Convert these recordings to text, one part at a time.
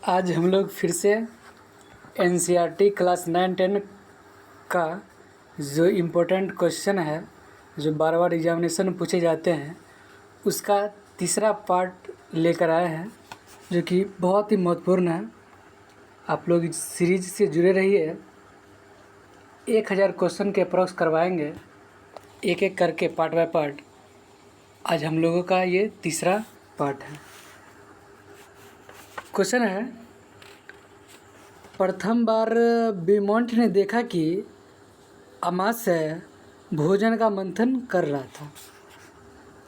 आज हम लोग फिर से एनसीईआरटी क्लास 9-10 का जो इम्पोर्टेंट क्वेश्चन है, जो बार बार एग्जामिनेशन में पूछे जाते हैं, उसका तीसरा पार्ट लेकर आए हैं, जो कि बहुत ही महत्वपूर्ण है। आप लोग इस सीरीज से जुड़े रहिए। 1000 क्वेश्चन के अप्रॉक्स करवाएंगे, एक एक करके, पार्ट बाय पार्ट। आज हम लोगों का ये तीसरा पार्ट है। क्वेश्चन है, प्रथम बार बीमॉन्ट ने देखा कि अमाशय भोजन का मंथन कर रहा था।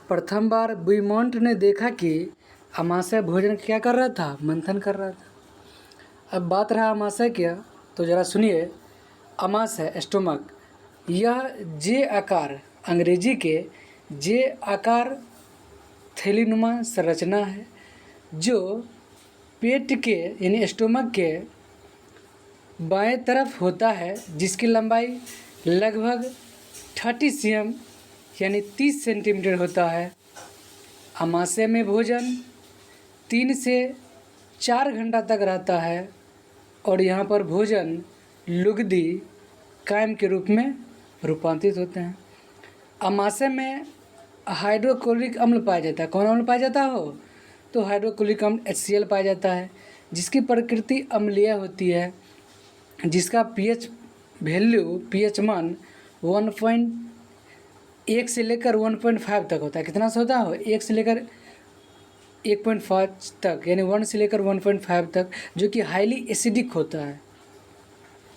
प्रथम बार बीमॉन्ट ने देखा कि अमाशय भोजन क्या कर रहा था? मंथन कर रहा था। अब बात रहा अमाशय क्या, तो ज़रा सुनिए। अमाशय स्टोमक, यह जे आकार, अंग्रेजी के जे आकार थैलीनुमा संरचना है, जो पेट के यानी स्टोमक के बाएं तरफ होता है, जिसकी लंबाई लगभग 30 cm यानी 30 सेंटीमीटर होता है। अमाशय में भोजन 3 से 4 घंटा तक रहता है और यहाँ पर भोजन लुगदी कायम के रूप में रूपांतरित होते हैं। अमाशय में हाइड्रोक्लोरिक अम्ल पाया जाता है। कौन अम्ल पाया जाता हो? तो हाइड्रोक्लोरिक अम्ल HCl पाया जाता है, जिसकी प्रकृति अम्लीय होती है, जिसका पीएच मान 1 से लेकर 1.5 तक होता है। कितना से होता हो? 1 से लेकर 1.5 तक, यानी 1 से लेकर 1.5 तक, जो कि हाईली एसिडिक होता है।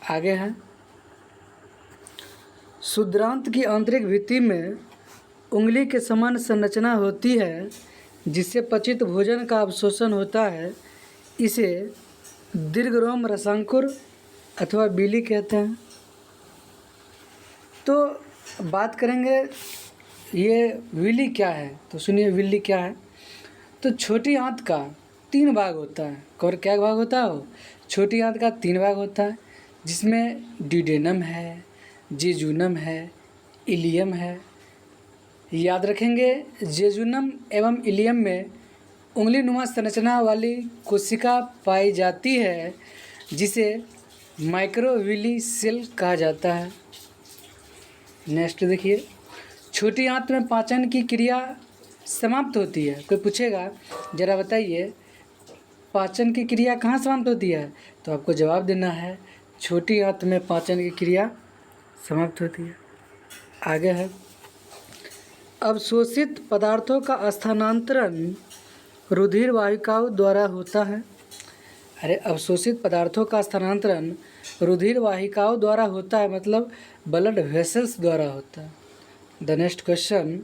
आगे है, क्षुद्रांत की आंतरिक भित्ति में उंगली के समान संरचना होती है, जिससे पचित भोजन का अवशोषण होता है। इसे दीर्घरोम रसांकुर अथवा बिली कहते हैं। तो बात करेंगे ये विली क्या है, तो सुनिए विली क्या है। तो छोटी आंत का 3 भाग होता है। और क्या भाग होता है? छोटी आंत का 3 भाग होता है, जिसमें ड्यूडेनम है, जेजुनम है, इलियम है। याद रखेंगे, जेजुनम एवं इलियम में उंगली नुमा संरचना वाली कोशिका पाई जाती है, जिसे माइक्रोविली सेल कहा जाता है। नेक्स्ट देखिए, छोटी आंत में पाचन की क्रिया समाप्त होती है। कोई पूछेगा, जरा बताइए पाचन की क्रिया कहाँ समाप्त होती है? तो आपको जवाब देना है, छोटी आंत में पाचन की क्रिया समाप्त होती है। आगे है, अवशोषित पदार्थों का स्थानांतरण रुधिर वाहिकाओं द्वारा होता है। अरे, अवशोषित पदार्थों का स्थानांतरण रुधिर वाहिकाओं द्वारा होता है, मतलब ब्लड वेसल्स द्वारा होता है। द नेक्स्ट क्वेश्चन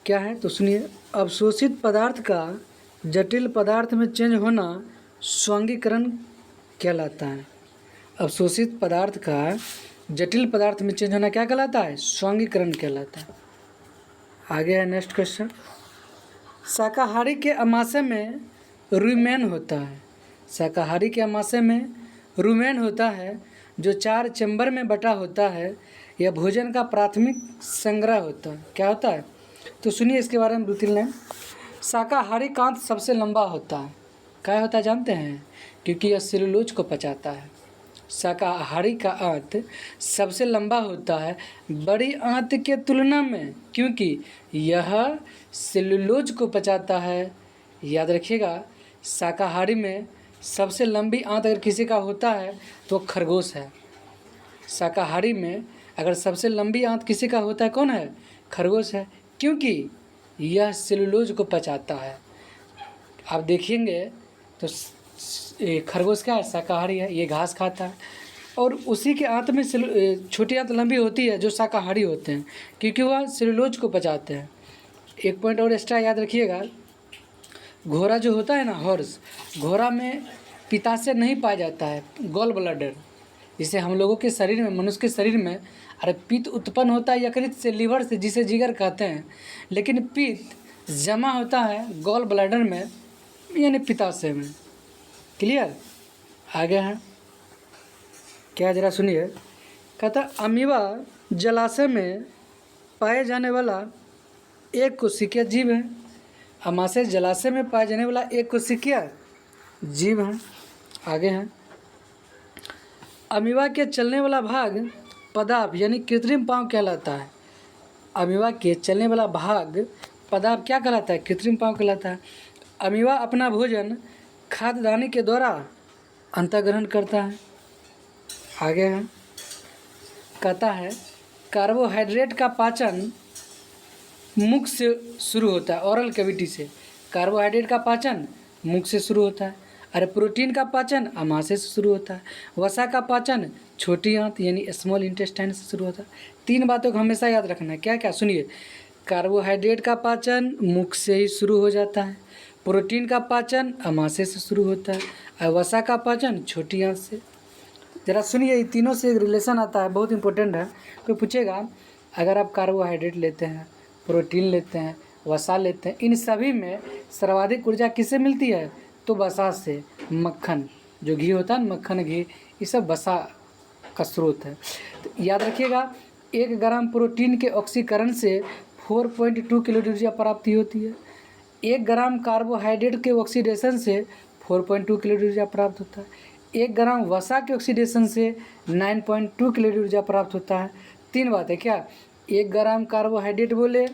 क्या है, तो सुनिए। अवशोषित पदार्थ का जटिल पदार्थ में चेंज होना स्वांगीकरण कहलाता है। अवशोषित पदार्थ का जटिल पदार्थ में चेंज होना क्या कहलाता है? स्वांगीकरण कहलाता है। आगे है नेक्स्ट क्वेश्चन, शाकाहारी के अमाशय में रुमेन होता है। शाकाहारी के अमाशय में रुमेन होता है, जो 4 चैम्बर में बटा होता है। यह भोजन का प्राथमिक संग्रह होता है। क्या होता है? तो सुनिए इसके बारे में 2-3 लाइन। शाकाहारी का अंत सबसे लंबा होता है। क्या होता है जानते हैं? क्योंकि यह सेलुलोज को पचाता है। शाकाहारी का आंत सबसे लंबा होता है बड़ी आंत के तुलना में, क्योंकि यह सेलुलोज को पचाता है। याद रखिएगा, शाकाहारी में सबसे लंबी आंत अगर किसी का होता है तो खरगोश है। शाकाहारी में अगर सबसे लंबी आंत किसी का होता है, कौन है? खरगोश है, क्योंकि यह सेलुलोज को पचाता है। आप देखेंगे तो खरगोश क्या है? शाकाहारी है, ये घास खाता है। और उसी के आंत में छोटी आंत लंबी होती है, जो शाकाहारी होते हैं, क्योंकि वह सेलुलोज को पचाते हैं। एक पॉइंट और एक्स्ट्रा याद रखिएगा, घोड़ा जो होता है ना, हॉर्स, घोड़ा में पित्ताशय नहीं पाया जाता है, गॉल ब्लैडर। जिसे हम लोगों के शरीर में, मनुष्य के शरीर में, अरे पित्त उत्पन्न होता है यकृत से, लीवर से, जिसे जिगर कहते हैं, लेकिन पित्त जमा होता है गॉल ब्लैडर में, यानी पित्ताशय में। क्लियर? आगे है क्या, जरा सुनिए। कहता, अमीबा जलाशय में पाए जाने वाला एक कोशिकीय जीव है। अमाशय जलाशय में पाए जाने वाला एक कोशिकीय जीव हैं। आगे हैं, अमीबा के चलने वाला भाग पदार्थ यानी कृत्रिम पाँव कहलाता है। अमीबा के चलने वाला भाग पदार्थ क्या कहलाता है? कृत्रिम पाँव कहलाता है। अमीबा अपना भोजन खाद्यदानी के द्वारा अंतर्ग्रहण करता है। आगे है, कहता है कार्बोहाइड्रेट का पाचन मुख से शुरू होता है, ओरल कैविटी से। कार्बोहाइड्रेट का पाचन मुख से शुरू होता है। अरे प्रोटीन का पाचन आमाशय से शुरू होता है। वसा का पाचन छोटी आंत यानी स्मॉल इंटेस्टाइन से शुरू होता है। 3 बातों को हमेशा याद रखना है। क्या क्या? सुनिए, कार्बोहाइड्रेट का पाचन मुख से ही शुरू हो जाता है, प्रोटीन का पाचन आमाशय से शुरू होता है, और वसा का पाचन छोटी आंत से। ज़रा सुनिए, ये तीनों से एक रिलेशन आता है, बहुत इंपॉर्टेंट है। कोई पूछेगा अगर आप कार्बोहाइड्रेट लेते हैं, प्रोटीन लेते हैं, वसा लेते हैं, इन सभी में सर्वाधिक ऊर्जा किससे मिलती है? तो वसा से। मक्खन, जो घी होता है, मक्खन घी, ये सब वसा का स्रोत है। तो याद रखिएगा, 1 ग्राम प्रोटीन के ऑक्सीकरण से 4.2 कैलोरी ऊर्जा प्राप्ति होती है। 1 ग्राम कार्बोहाइड्रेट के ऑक्सीडेशन से 4.2 कैलोरी ऊर्जा प्राप्त होता है। 1 ग्राम वसा के ऑक्सीडेशन से 9.2 कैलोरी ऊर्जा प्राप्त होता है। 3 बातें क्या? 1 ग्राम कार्बोहाइड्रेट बोले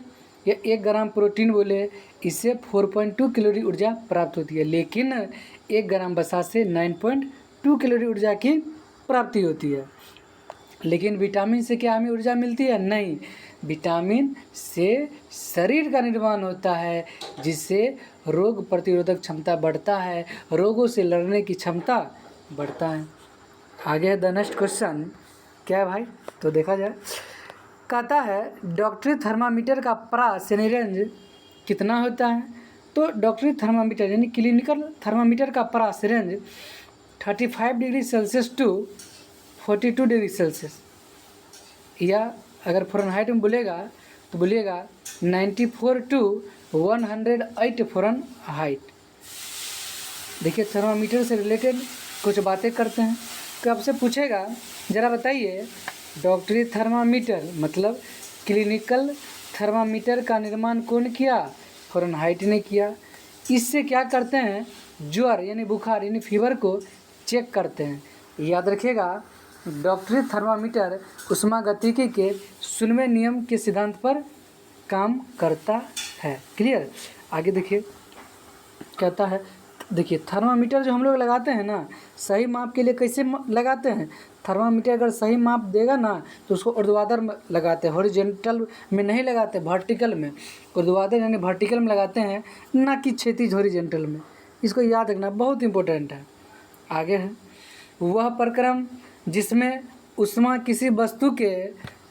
या 1 ग्राम प्रोटीन बोले, इससे 4.2 कैलोरी ऊर्जा प्राप्त होती है, लेकिन 1 ग्राम वसा से 9.2 कैलोरी ऊर्जा की प्राप्ति होती है। लेकिन विटामिन से क्या हमें ऊर्जा मिलती है? नहीं, विटामिन से शरीर का निर्माण होता है, जिससे रोग प्रतिरोधक क्षमता बढ़ता है, रोगों से लड़ने की क्षमता बढ़ता है। आगे है द नेक्स्ट क्वेश्चन, क्या है भाई? तो देखा जाए, कहता है डॉक्टरी थर्मामीटर का प्रास यानी रेंज कितना होता है? तो डॉक्टरी थर्मामीटर यानी क्लिनिकल थर्मामीटर का प्रास range 35 degree Celsius to 42 degree Celsius, या अगर फ़ारेनहाइट में बोलेगा तो बोलिएगा 94 टू 108 फ़ारेनहाइट। देखिए, थर्मामीटर से रिलेटेड कुछ बातें करते हैं। तो आपसे पूछेगा, ज़रा बताइए, डॉक्टरी थर्मामीटर मतलब क्लिनिकल थर्मामीटर का निर्माण कौन किया? फ़ारेनहाइट ने किया। इससे क्या करते हैं? ज्वर यानी बुखार यानी फीवर को चेक करते हैं। याद रखिएगा, डॉक्टरी थर्मामीटर ऊष्मागतिकी के 16वें नियम के सिद्धांत पर काम करता है। क्लियर? आगे देखिए, कहता है, देखिए थर्मामीटर जो हम लोग लगाते हैं ना, सही माप के लिए कैसे लगाते हैं? थर्मामीटर अगर सही माप देगा ना तो उसको ऊर्ध्वाधर में लगाते हैं, हॉरिजॉन्टल में नहीं लगाते, वर्टिकल में। ऊर्ध्वाधर यानी वर्टिकल में लगाते हैं, ना कि क्षैतिज हॉरिजॉन्टल में। इसको याद रखना, बहुत इंपॉर्टेंट है। आगे है, वह प्रक्रम जिसमें ऊष्मा किसी वस्तु के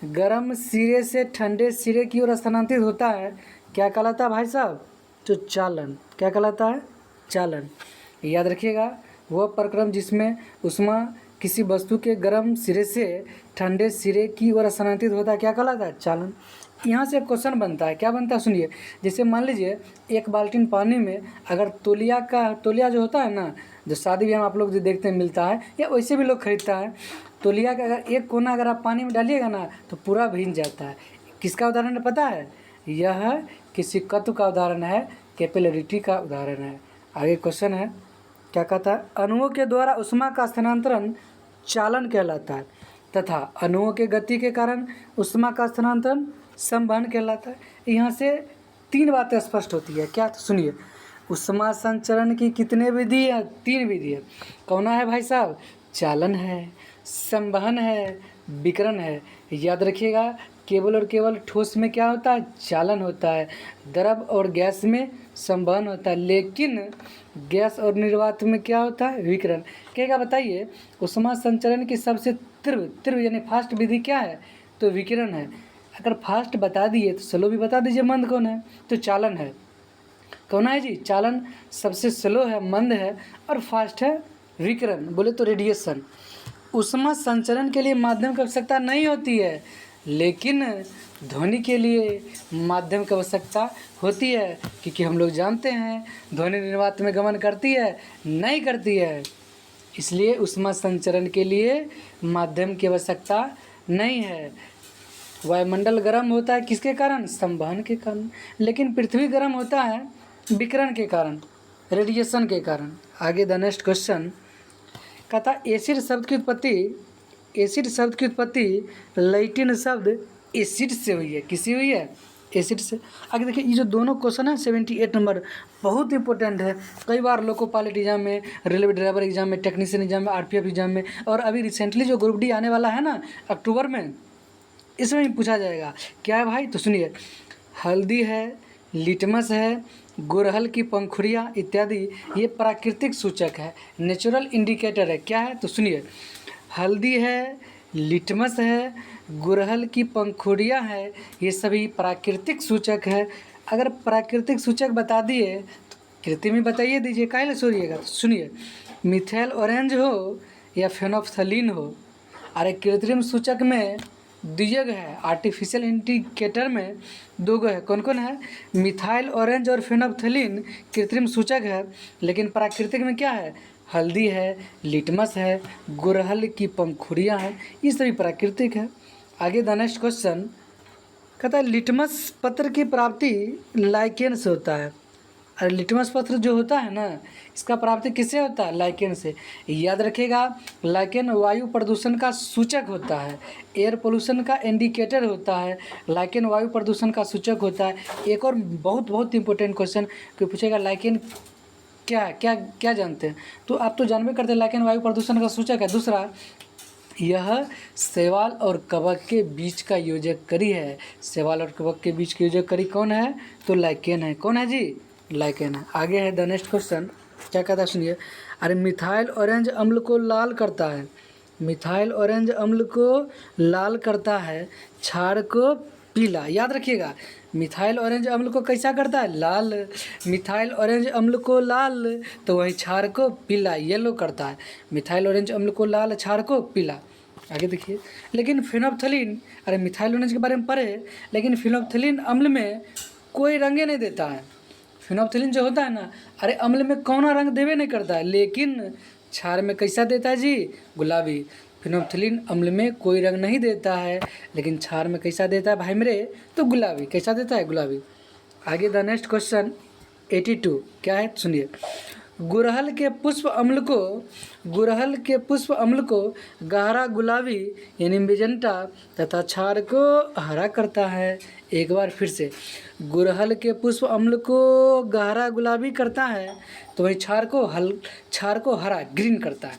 गर्म सिरे से ठंडे सिरे की ओर स्थानांतरित होता है, क्या कहलाता है भाई साहब? तो चालन। क्या कहलाता है? चालन। याद रखिएगा, वह प्रक्रम जिसमें ऊष्मा किसी वस्तु के गर्म सिरे से ठंडे सिरे की ओर स्थानांतरित होता है, क्या कहलाता है? चालन। यहाँ से क्वेश्चन बनता है, क्या बनता है? सुनिए, जैसे मान लीजिए 1 बाल्टी पानी में अगर तौलिया जो होता है ना, जो शादी ब्याह में आप लोग जो देखते हैं मिलता है, या वैसे भी लोग खरीदता है, तौलिया का अगर एक कोना अगर आप पानी में डालिएगा ना तो पूरा भीग जाता है। किसका उदाहरण है पता है? यह किसी तत्व का उदाहरण है, कैपिलरिटी का उदाहरण है। आगे क्वेश्चन है, क्या कहता है? अणुओं के द्वारा ऊष्मा का स्थानांतरण चालन कहलाता है, तथा अणुओं के गति के कारण ऊष्मा का स्थानांतरण संवहन कहलाता है। यहाँ से 3 बातें स्पष्ट होती है। क्या? तो सुनिए, ऊष्मा संचरण की कितने विधि है? 3 विधि है। कौन है भाई साहब? चालन है, संवहन है, विकिरण है। याद रखिएगा, केवल और केवल ठोस में क्या होता है? चालन होता है। द्रव और गैस में संवहन होता है, लेकिन गैस और निर्वात में क्या होता है? विकिरण। क्या बताइए, ऊष्मा संचरण की सबसे तीव्र यानी फास्ट विधि क्या है? तो विकिरण है। अगर फास्ट बता दिए तो स्लो भी बता दीजिए, मंद कौन है? तो चालन है। कौन है जी? चालन सबसे स्लो है, मंद है, और फास्ट है विकिरण। बोले तो रेडिएशन। ऊष्मा संचरण के लिए माध्यम की आवश्यकता नहीं होती है, लेकिन ध्वनि के लिए माध्यम की आवश्यकता होती है, क्योंकि हम लोग जानते हैं ध्वनि निर्वात में गमन करती है? नहीं करती है। इसलिए ऊष्मा संचरण के लिए माध्यम की आवश्यकता नहीं है। वायुमंडल गर्म होता है किसके कारण? संवहन के कारण। लेकिन पृथ्वी गर्म होता है विकिरण के कारण। रेडिएशन के कारण। आगे द नेक्स्ट क्वेश्चन कहता एसिड शब्द की उत्पत्ति लैटिन शब्द एसिड से हुई है। किसी हुई है? एसिड से। आगे देखिए ये जो दोनों क्वेश्चन है 78 नंबर बहुत इंपॉर्टेंट है। कई बार लोको पायलट एग्जाम में, रेलवे ड्राइवर एग्जाम में, टेक्नीशियन एग्जाम में, आरपीएफ एग्जाम में, और अभी रिसेंटली जो ग्रुप डी आने वाला है ना अक्टूबर में, इसमें भी पूछा जाएगा। क्या है भाई? तो सुनिए, हल्दी है, लिटमस है, गुड़हल की पंखुड़ियाँ इत्यादि ये प्राकृतिक सूचक है, नेचुरल इंडिकेटर है। क्या है? तो सुनिए, हल्दी है, लिटमस है, गुड़हल की पंखुड़ियाँ है, ये सभी प्राकृतिक सूचक है। अगर प्राकृतिक सूचक बता दिए तो कृत्रिम बताइए दीजिए, काहे सोचिएगा। तो सुनिए, मिथाइल ऑरेंज हो या फेनोल्फथलीन हो, अरे कृत्रिम सूचक में दिए गए हैं, आर्टिफिशियल इंडिकेटर में दो गो है। कौन कौन है? मिथाइल ऑरेंज और फेनोल्फथलीन कृत्रिम सूचक है, लेकिन प्राकृतिक में क्या है? हल्दी है, लिटमस है, गुड़हल की पंखुड़ियाँ हैं, ये सभी प्राकृतिक है। आगे द नेक्स्ट क्वेश्चन कहता है लिटमस पत्र की प्राप्ति लाइकेन से होता है। अरे लिटमस पत्र जो होता है ना, इसका प्राप्ति किससे होता है? लाइकेन से। याद रखिएगा, लाइकेन वायु प्रदूषण का सूचक होता है, एयर पोल्यूशन का इंडिकेटर होता है, लाइकेन वायु प्रदूषण का सूचक होता है। एक और बहुत इंपॉर्टेंट क्वेश्चन कोई पूछेगा, लाइकेन क्या है? क्या जानते हैं? तो आप तो जानबे करते हैं लाइकेन वायु प्रदूषण का सूचक है। दूसरा, यह शैवाल और कवक के बीच का योजक करी है। शैवाल और कवक के बीच की योजक करी कौन है? तो लाइकेन है। कौन है जी? लाइकेन है। आगे है द नेक्स्ट क्वेश्चन, क्या कहता है सुनिए, अरे मिथाइल ऑरेंज अम्ल को लाल करता है, मिथाइल ऑरेंज अम्ल को लाल करता है, क्षार को पीला। याद रखिएगा, मिथाइल ऑरेंज अम्ल को कैसा करता है? लाल। मिथाइल ऑरेंज अम्ल को लाल तो वही क्षार को पीला, येलो करता है। मिथाइल ऑरेंज अम्ल को लाल, क्षार को पीला। आगे देखिए, लेकिन फेनोल्फथलीन, अरे मिथाइल ऑरेंज के बारे में पढ़े, लेकिन फेनोल्फथलीन अम्ल में कोई रंगे नहीं देता है। फेनोल्फथलीन जो होता है ना, अरे अम्ल में कौन रंग देवे नहीं करता है, लेकिन क्षार में कैसा देता है जी? गुलाबी। फेनोल्फथलीन अम्ल में कोई रंग नहीं देता है, लेकिन क्षार में कैसा देता है भाई मेरे? तो गुलाबी। कैसा देता है? गुलाबी। आगे द नेक्स्ट क्वेश्चन 82 क्या है सुनिए, गुड़हल के पुष्प अम्ल को गहरा गुलाबी यानी मेजेंटा तथा क्षार को हरा करता है। एक बार फिर से, गुड़हल के पुष्प अम्ल को गहरा गुलाबी करता है तो वही क्षार को हरा ग्रीन करता है।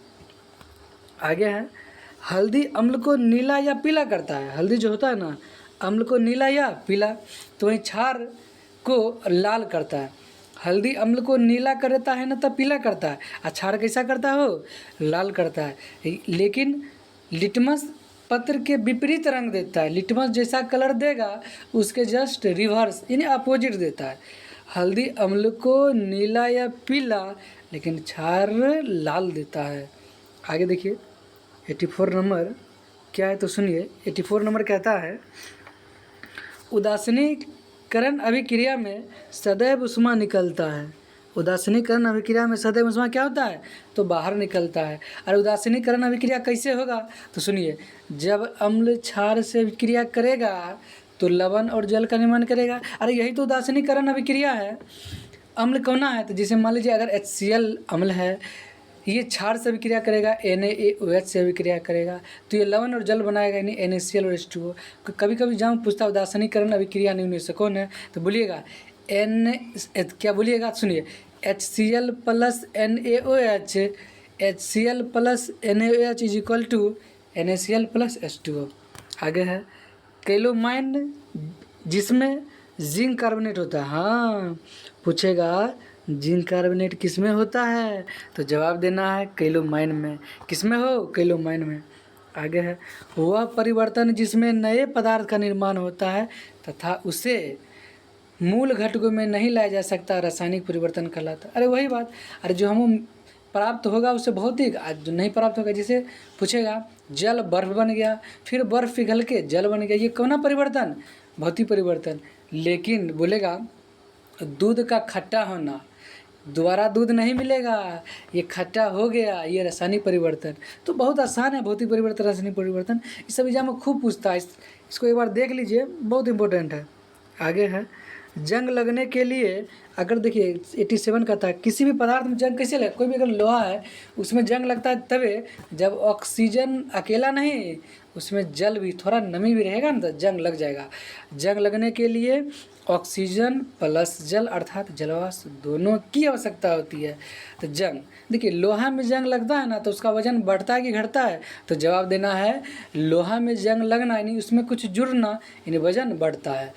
आगे है, हल्दी अम्ल को नीला या पीला करता है। हल्दी जो होता है ना, अम्ल को नीला या पीला तो वही क्षार को लाल करता है। हल्दी अम्ल को नीला करता है ना, तब पीला करता है, और क्षार कैसा करता हो? लाल करता है। लेकिन लिटमस पत्र के विपरीत रंग देता है। लिटमस जैसा कलर देगा उसके जस्ट रिवर्स यानी अपोजिट देता है। हल्दी अम्ल को नीला या पीला, लेकिन क्षार लाल देता है। आगे देखिए 84 नंबर क्या है तो सुनिए, 84 नंबर कहता है उदासीनीकरण अभिक्रिया में सदैव ऊष्मा निकलता है। उदासीनीकरण अभिक्रिया में सदैव ऊष्मा क्या होता है? तो बाहर निकलता है। और उदासीनीकरण अभिक्रिया कैसे होगा? तो सुनिए, जब अम्ल क्षार से अभिक्रिया करेगा तो लवण और जल का निर्माण करेगा। अरे यही तो उदासीनीकरण अभिक्रिया है। अम्ल कौन है? तो जैसे मान लीजिए अगर HCl अम्ल है, ये क्षार से अभिक्रिया करेगा, NaOH से अभिक्रिया करेगा तो ये लवण और जल बनाएगा यानी NaCl और H2O। कभी कभी जहाँ पूछता है उदासीनीकरण अभिक्रिया निम्न से कौन है, तो बोलिएगा क्या बोलिएगा? सुनिए, HCl plus NaOH, HCl plus NaOH is equal to NaCl plus H2O। आगे है कैलोमाइन जिसमें जिंक कार्बोनेट होता है। हाँ पूछेगा जिंक कार्बोनेट किस में होता है, तो जवाब देना है कैलोमाइन में। किस में हो? कैलोमाइन में। आगे है वह परिवर्तन जिसमें नए पदार्थ का निर्माण होता है तथा उसे मूल घटकों में नहीं लाया जा सकता, रासायनिक परिवर्तन कहलाता है। अरे वही बात, अरे जो हम प्राप्त होगा उससे भौतिक, आज जो नहीं प्राप्त होगा, जैसे पूछेगा जल बर्फ बन गया, फिर बर्फ पिघल के जल बन गया, ये कौन परिवर्तन? भौतिक परिवर्तन। लेकिन बोलेगा दूध का खट्टा होना, दोबारा दूध नहीं मिलेगा, ये खट्टा हो गया, ये रासायनिक परिवर्तन। तो बहुत आसान है भौतिक परिवर्तन, रासायनिक परिवर्तन, इस सब एग्जाम में खूब पूछता है। इसको एक बार देख लीजिए, बहुत इंपॉर्टेंट है। आगे है जंग लगने के लिए अगर देखिए 87 का था, किसी भी पदार्थ में जंग कैसे लगे, कोई भी अगर लोहा है उसमें जंग लगता है तभी जब ऑक्सीजन अकेला नहीं, उसमें जल भी थोड़ा नमी भी रहेगा ना तो जंग लग जाएगा। जंग लगने के लिए ऑक्सीजन प्लस जल अर्थात जलवाष्प दोनों की आवश्यकता होती है। तो जंग देखिए लोहा में जंग लगता है ना तो उसका वजन बढ़ता है कि घटता है, तो जवाब देना है लोहा में जंग लगना यानी उसमें कुछ जुड़ना यानी वजन बढ़ता है।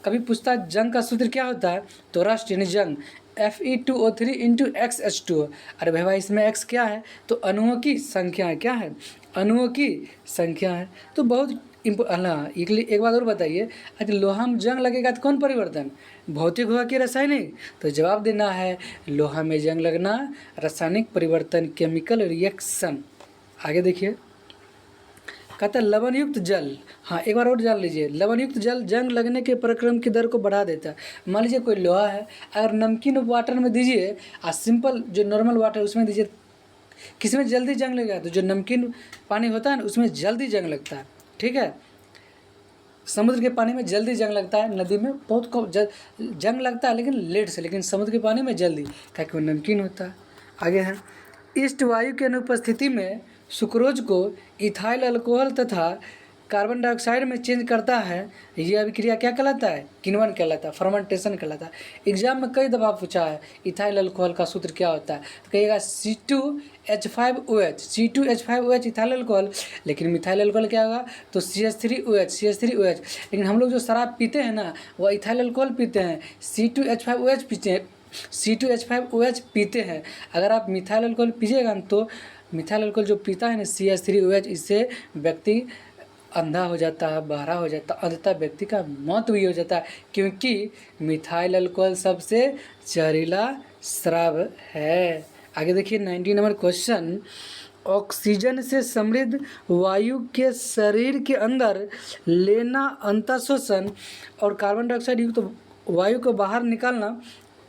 कभी पूछता है जंग का सूत्र क्या होता है, तो रस्ट यानी जंग Fe2O3 इंटू XH2O। अरे भाई इसमें x क्या है, तो अणुओं की संख्या है, क्या है, अणुओं की संख्या है। तो बहुत एक बात और बताइए, अगर लोहा में जंग लगेगा तो कौन परिवर्तन, भौतिक होगा कि रासायनिक, तो जवाब देना है लोहा में जंग लगना रासायनिक परिवर्तन केमिकल रिएक्शन। आगे देखिए कहता है लवण युक्त जल, हाँ एक बार और जान लीजिए, लवण युक्त जल जंग लगने के प्रक्रम की दर को बढ़ा देता है। मान लीजिए कोई लोहा है, अगर नमकीन वाटर में दीजिए और सिंपल जो नॉर्मल वाटर उसमें दीजिए, किसी में जल्दी जंग लगेगा, तो जो नमकीन पानी होता है ना उसमें जल्दी जंग लगता है, ठीक है। समुद्र के पानी में जल्दी जंग लगता है, नदी में बहुत कम जंग लगता है लेकिन लेट से, लेकिन समुद्र के पानी में जल्दी, क्या कि वो नमकीन होता है। आगे है ईस्ट वायु की अनुपस्थिति में सुक्रोज को इथाइल अल्कोहल तथा कार्बन डाइऑक्साइड में चेंज करता है। यह अभिक्रिया क्या कहलाता है, किण्वन कहलाता है, फर्मेंटेशन कहलाता है। एग्जाम में कई दफ़ा पूछा है इथाइल अल्कोहल का सूत्र क्या होता है, तो कहिएगा C2H5OH, C2H5OH इथाइल अल्कोहल, लेकिन मिथाइल अल्कोहल क्या होगा, तो CH3OH। लेकिन हम लोग जो शराब पीते हैं ना वह इथाइल अल्कोहल पीते हैं, C2H5OH पीते हैं, C2H5OH पीते हैं। अगर आप मिथाइल अल्कोहल पीजिएगा तो मिथाइल अल्कोहल जो पीता है ना CH3OH, इससे व्यक्ति अंधा हो जाता है, बहरा हो जाता है, अंधतः व्यक्ति का मौत भी हो जाता है, क्योंकि मिथाइल अल्कोहल सबसे जहरीला शराब है। आगे देखिए 90 नंबर क्वेश्चन, ऑक्सीजन से समृद्ध वायु के शरीर के अंदर लेना अंतःश्वसन और कार्बन डाइऑक्साइड युक्त वायु को बाहर निकालना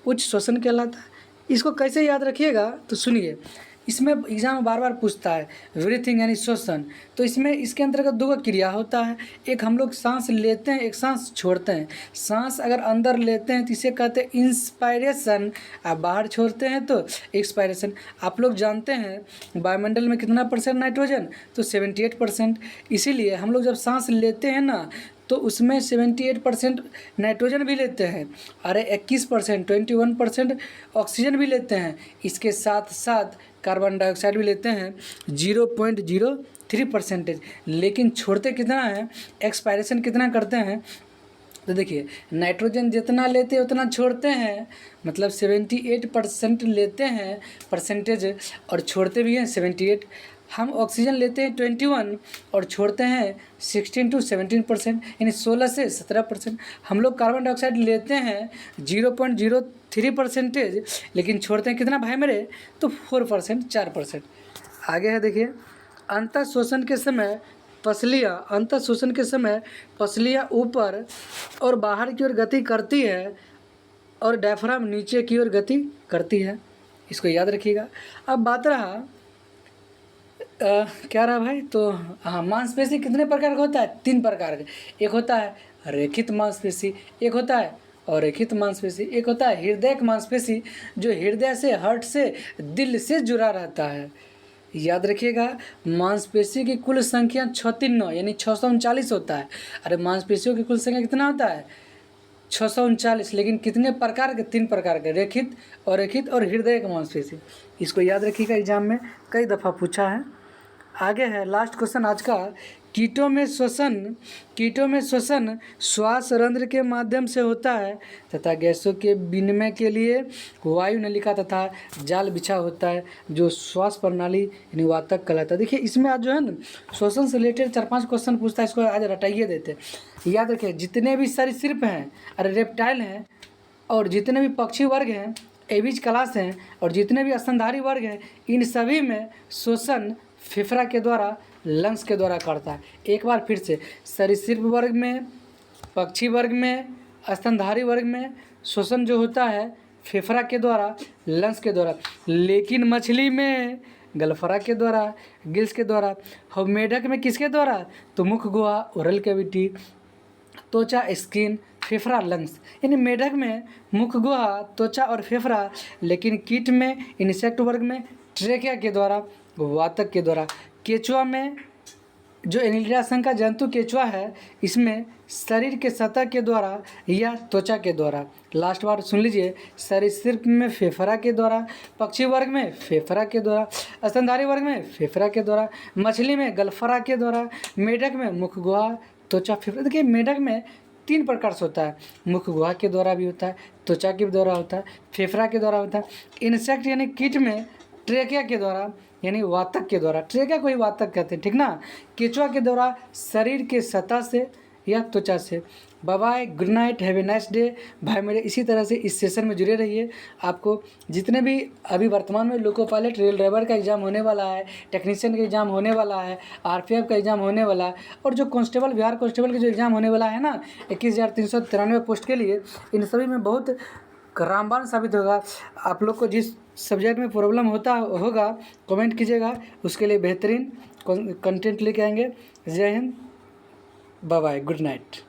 उच्च श्वसन कहलाता है। इसको कैसे याद रखिएगा, तो सुनिए, इसमें एग्जाम में बार बार पूछता है ब्रीथिंग यानी श्वसन, तो इसमें इसके अंतर्गत दो क्रिया होता है, एक हम लोग सांस लेते हैं, एक सांस छोड़ते हैं। सांस अगर अंदर लेते हैं तो इसे कहते हैं इंस्पायरेशन, आप बाहर छोड़ते हैं तो एक्सपायरेशन। आप लोग जानते हैं वायुमंडल में कितना परसेंट नाइट्रोजन, तो 78%। इसीलिए हम लोग जब सांस लेते हैं ना तो उसमें 78% नाइट्रोजन भी लेते हैं, अरे 21% 21% ऑक्सीजन भी लेते हैं, इसके साथ साथ कार्बन डाइऑक्साइड भी लेते हैं 0.03%। लेकिन छोड़ते कितना है, एक्सपायरेशन कितना करते हैं, तो देखिए नाइट्रोजन जितना लेते हैं उतना छोड़ते हैं, मतलब 78% लेते हैं परसेंटेज और छोड़ते भी हैं 78। हम ऑक्सीजन लेते हैं 21 और छोड़ते हैं 16 to 17%, यानी 16 से 17%। हम लोग कार्बन डाइऑक्साइड लेते हैं 0.03%, लेकिन छोड़ते हैं कितना भाई मेरे, तो 4%, 4%। आगे है देखिए अंतः शोषण के समय पसलियाँ ऊपर और बाहर की ओर गति करती है और डायफ्राम नीचे की ओर गति करती है, इसको याद रखिएगा। अब बात रहा क्या रहा भाई, तो हाँ मांसपेशी कितने प्रकार का होता है, 3 प्रकार के, एक होता है रेखित मांसपेशी, एक होता है अरेखित मांसपेशी, एक होता है हृदयक मांसपेशी जो हृदय से हार्ट से दिल से जुड़ा रहता है। याद रखिएगा मांसपेशी की कुल संख्या 639 यानी 639 होता है। अरे मांसपेशियों की कुल संख्या कितना होता है, 639, लेकिन कितने प्रकार के, 3 प्रकार के, रेखित, अरेखित और हृदयक मांसपेशी। इसको याद रखिएगा, एग्जाम में कई दफ़ा पूछा है। आगे है लास्ट क्वेश्चन आज का, कीटों में श्वसन श्वास रंध्र के माध्यम से होता है तथा गैसों के विनिमय के लिए वायु नलिका तथा जाल बिछा होता है जो श्वास प्रणाली यानी वातक कहलाता है। देखिए इसमें आज जो है ना श्वसन से रिलेटेड 4-5 क्वेश्चन पूछता है, इसको आज रटाइए देते। याद रखिए जितने भी सरीसृप हैं, अरे रेप्टाइल हैं, और जितने भी पक्षी वर्ग हैं, एविज क्लास हैं, और जितने भी स्तनधारी वर्ग हैं, इन सभी में श्वसन फेफड़ा के द्वारा, लंग्स के द्वारा करता है। एक बार फिर से, सरीसृप वर्ग में, पक्षी वर्ग में, स्तनधारी वर्ग में श्वसन जो होता है फेफड़ा के द्वारा, लंग्स के द्वारा, लेकिन मछली में गलफरा के द्वारा, गिल्स के द्वारा, और मेढक में किसके द्वारा, तो मुख गुहा, ओरल कैविटी, त्वचा स्किन, फेफड़ा लंग्स। यानी मेढक में मुख, गुहा, त्वचा और फेफड़ा, लेकिन कीट में इंसेक्ट वर्ग में ट्रेकिया के द्वारा, वातक के द्वारा। केचुआ में जो एनिलिडा संघ का जंतु केचुआ है, इसमें शरीर के सतह के द्वारा या त्वचा के द्वारा। लास्ट बार सुन लीजिए, सरीसृप में फेफड़ा के द्वारा, पक्षी वर्ग में फेफड़ा के द्वारा, स्तनधारी वर्ग में फेफड़ा के द्वारा, मछली में गलफरा के द्वारा, मेढक में मुख, गुहा, त्वचा, फेफड़ा। देखिए मेढक में 3 प्रकार से होता है, मुख गुहा के द्वारा भी होता है, त्वचा के द्वारा होता है, फेफड़ा के द्वारा होता है। इंसेक्ट यानी कीट में ट्रेकिया के द्वारा यानी वातक के द्वारा, ट्रेकिया को ही वातक कहते हैं, ठीक ना। केचुआ के द्वारा शरीर के सतह से या त्वचा से। Bye bye, good night, have a nice day. भाई मेरे इसी तरह से इस सेशन में जुड़े रहिए। आपको जितने भी अभी वर्तमान में लोको पायलट, रेल ड्राइवर का एग्ज़ाम होने वाला है, टेक्नीशियन का एग्ज़ाम होने वाला है, आरपीएफ का एग्ज़ाम होने वाला है, और जो कांस्टेबल, बिहार कांस्टेबल का जो एग्ज़ाम होने वाला है ना 21,393 पोस्ट के लिए, इन सभी में बहुत रामबाण साबित होगा। आप लोग को जिस सब्जेक्ट में प्रॉब्लम होगा कमेंट कीजिएगा, उसके लिए बेहतरीन कंटेंट लेके आएंगे। जय हिंद, बाय बाय, गुड नाइट।